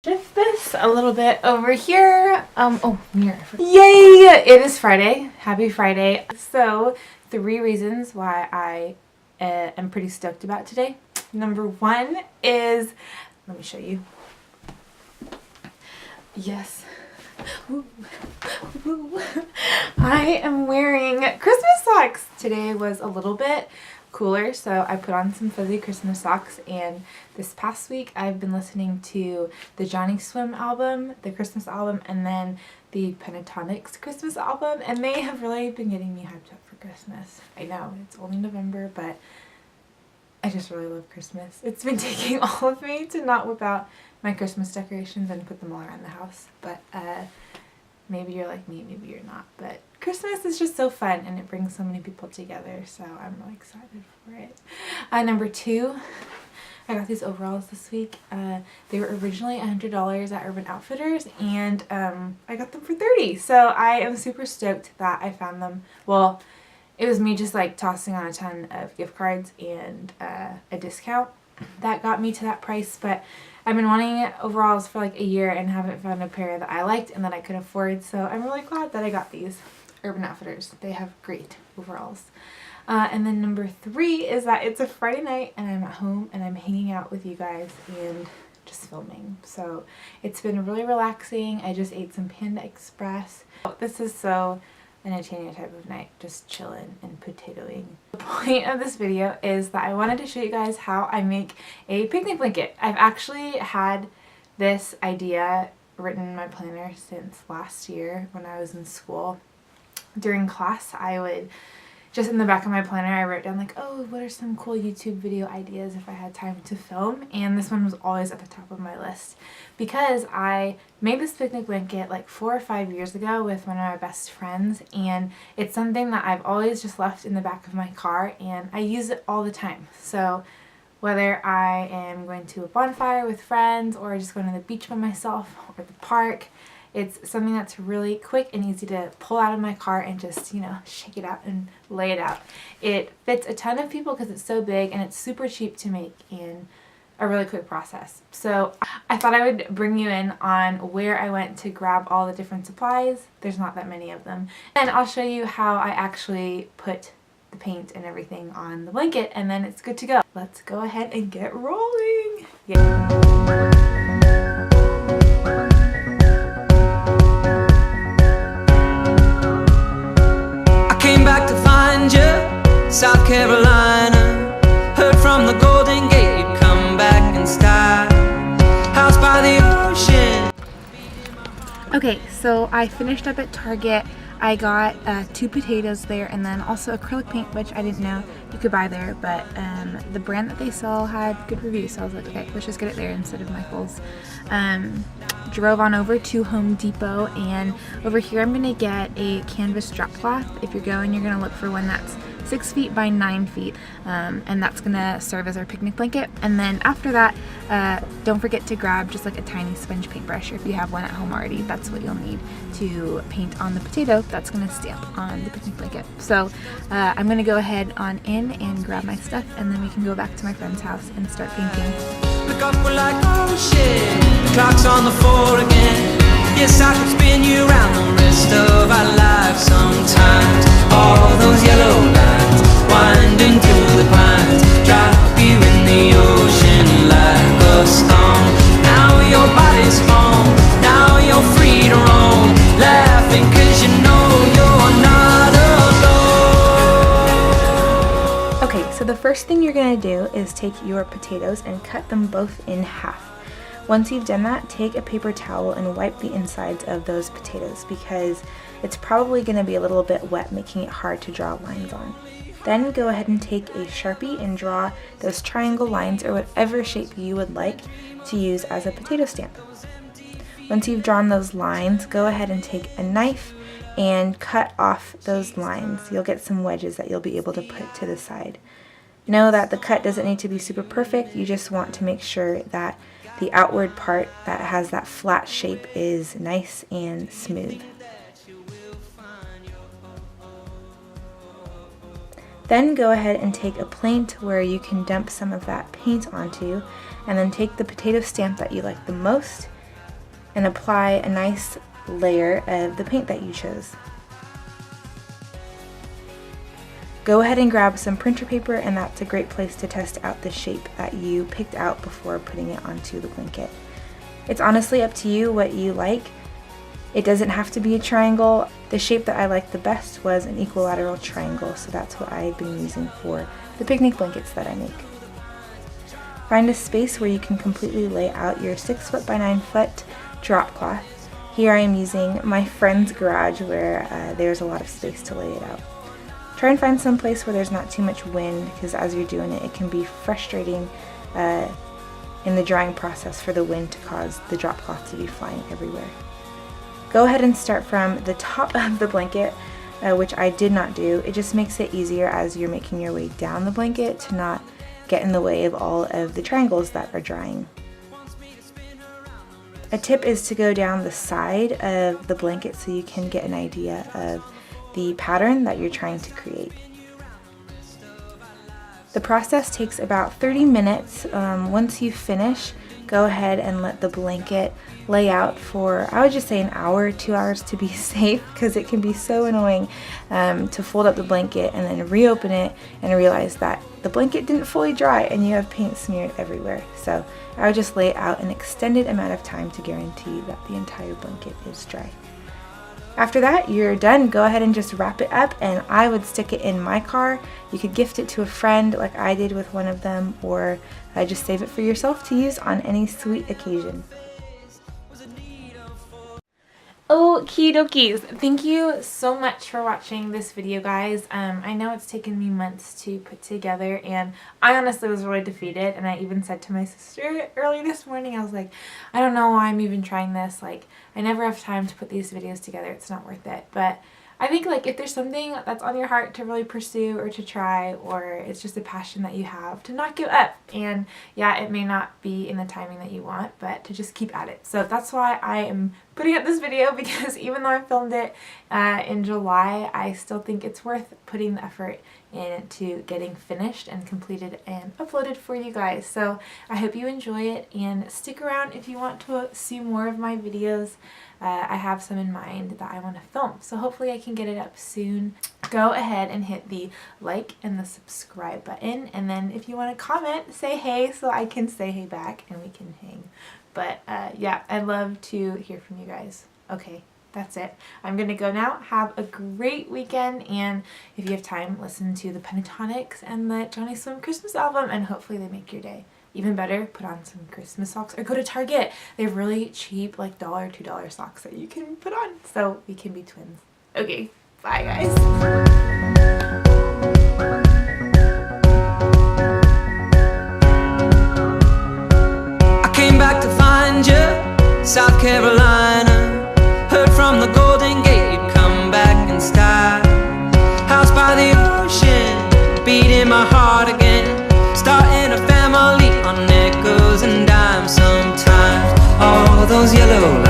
Shift this a little bit over here. Oh, mirror. Yay! It is Friday. Happy Friday. So, 3 reasons why I am pretty stoked about today. Number 1 is, let me show you. Yes. Ooh. Ooh. I am wearing Christmas socks. Today was a little bit cooler, so I put on some fuzzy Christmas socks, and this past week I've been listening to the Johnny Swim album, the Christmas album, and then the Pentatonics Christmas album, and they have really been getting me hyped up for Christmas. I know, it's only November, but I just really love Christmas. It's been taking all of me to not whip out my Christmas decorations and put them all around the house, but maybe you're like me, maybe you're not, but Christmas is just so fun and it brings so many people together, so I'm really excited for it. Number 2, I got these overalls this week. They were originally $100 at Urban Outfitters, and I got them for $30, so I am super stoked that I found them. Well, it was me just like tossing on a ton of gift cards and a discount that got me to that price, but I've been wanting overalls for like a year and haven't found a pair that I liked and that I could afford, so I'm really glad that I got these. Urban Outfitters. They have great overalls. And then number 3 is that it's a Friday night and I'm at home and I'm hanging out with you guys and just filming. So it's been really relaxing. I just ate some Panda Express. This is so an Nathania type of night, just chilling and potatoing. The point of this video is that I wanted to show you guys how I make a picnic blanket. I've actually had this idea written in my planner since last year when I was in school. During class, I would just in the back of my planner, I wrote down like, oh, what are some cool YouTube video ideas if I had time to film? And this one was always at the top of my list because I made this picnic blanket like 4 or 5 years ago with one of my best friends, and it's something that I've always just left in the back of my car and I use it all the time. So whether I am going to a bonfire with friends or just going to the beach by myself or the park, it's something that's really quick and easy to pull out of my car and just, you know, shake it out and lay it out. It fits a ton of people because it's so big and it's super cheap to make in a really quick process. So I thought I would bring you in on where I went to grab all the different supplies. There's not that many of them. And I'll show you how I actually put the paint and everything on the blanket, and then it's good to go. Let's go ahead and get rolling. Yeah. South Carolina, heard from the Golden Gate you'd come back in style. House by the ocean. Okay, so I finished up at Target. I got 2 potatoes there and then also acrylic paint, which I didn't know you could buy there, but the brand that they sell had good reviews, so I was like, okay, let's just get it there instead of Michael's. Drove on over to Home Depot, and over here I'm going to get a canvas drop cloth. If you're going, you're going to look for one that's 6 feet by 9 feet, and that's gonna serve as our picnic blanket. And then after that, don't forget to grab just like a tiny sponge paintbrush, or if you have one at home already, that's what you'll need to paint on the potato that's gonna stamp on the picnic blanket. So I'm gonna go ahead on in and grab my stuff, and then we can go back to my friend's house and start painting. Look up, we're like, oh shit, the clock's on the 4 again. Yes, I could spin you around the rest of our lives sometimes. All those yellow lines winding through the pines, drop you in the ocean like a stone. Now your body's home, now you're free to roam, laughing cause you know you're not alone. Okay, so the first thing you're gonna do is take your potatoes and cut them both in half. Once you've done that, take a paper towel and wipe the insides of those potatoes because it's probably going to be a little bit wet, making it hard to draw lines on. Then go ahead and take a Sharpie and draw those triangle lines or whatever shape you would like to use as a potato stamp. Once you've drawn those lines, go ahead and take a knife and cut off those lines. You'll get some wedges that you'll be able to put to the side. Know that the cut doesn't need to be super perfect, you just want to make sure that the outward part that has that flat shape is nice and smooth. Then go ahead and take a plate where you can dump some of that paint onto, and then take the potato stamp that you like the most and apply a nice layer of the paint that you chose. Go ahead and grab some printer paper, and that's a great place to test out the shape that you picked out before putting it onto the blanket. It's honestly up to you what you like. It doesn't have to be a triangle. The shape that I liked the best was an equilateral triangle, so that's what I've been using for the picnic blankets that I make. Find a space where you can completely lay out your 6 foot by 9 foot drop cloth. Here I am using my friend's garage where there's a lot of space to lay it out. Try and find some place where there's not too much wind, because as you're doing it, it can be frustrating in the drying process for the wind to cause the drop cloth to be flying everywhere. Go ahead and start from the top of the blanket, which I did not do. It just makes it easier as you're making your way down the blanket to not get in the way of all of the triangles that are drying. A tip is to go down the side of the blanket so you can get an idea of the pattern that you're trying to create. The process takes about 30 minutes. Once you finish, go ahead and let the blanket lay out for, I would just say, an hour, 2 hours to be safe, because it can be so annoying to fold up the blanket and then reopen it and realize that the blanket didn't fully dry and you have paint smeared everywhere. So I would just lay it out an extended amount of time to guarantee that the entire blanket is dry. After that, you're done. Go ahead and just wrap it up, and I would stick it in my car. You could gift it to a friend like I did with one of them, or just save it for yourself to use on any sweet occasion. Okie dokies. Thank you so much for watching this video, guys. I know it's taken me months to put together, and I honestly was really defeated, and I even said to my sister early this morning, I was like, I don't know why I'm even trying this. Like, I never have time to put these videos together. It's not worth it. But I think, like, if there's something that's on your heart to really pursue or to try, or it's just a passion that you have, to not give up. And yeah, it may not be in the timing that you want, but to just keep at it. So that's why I am putting up this video, because even though I filmed it in July, I still think it's worth putting the effort into getting finished and completed and uploaded for you guys. So I hope you enjoy it, and stick around if you want to see more of my videos. I have some in mind that I want to film, so hopefully I can get it up soon. Go ahead and hit the like and the subscribe button, and then if you want to comment, say hey so I can say hey back and we can hang. But yeah, I'd love to hear from you guys. Okay, that's it. I'm gonna go now. Have a great weekend, and if you have time, listen to the Pentatonics and the Johnny Swim Christmas album, and hopefully they make your day even better. Put on some Christmas socks, or go to Target. They have really cheap, like $1, $2 socks that you can put on, so we can be twins. Okay, bye guys. Back to find you, South Carolina. Heard from the Golden Gate you'd come back in style. House by the ocean, beating my heart again. Starting a family on nickels and dimes sometimes. All those yellow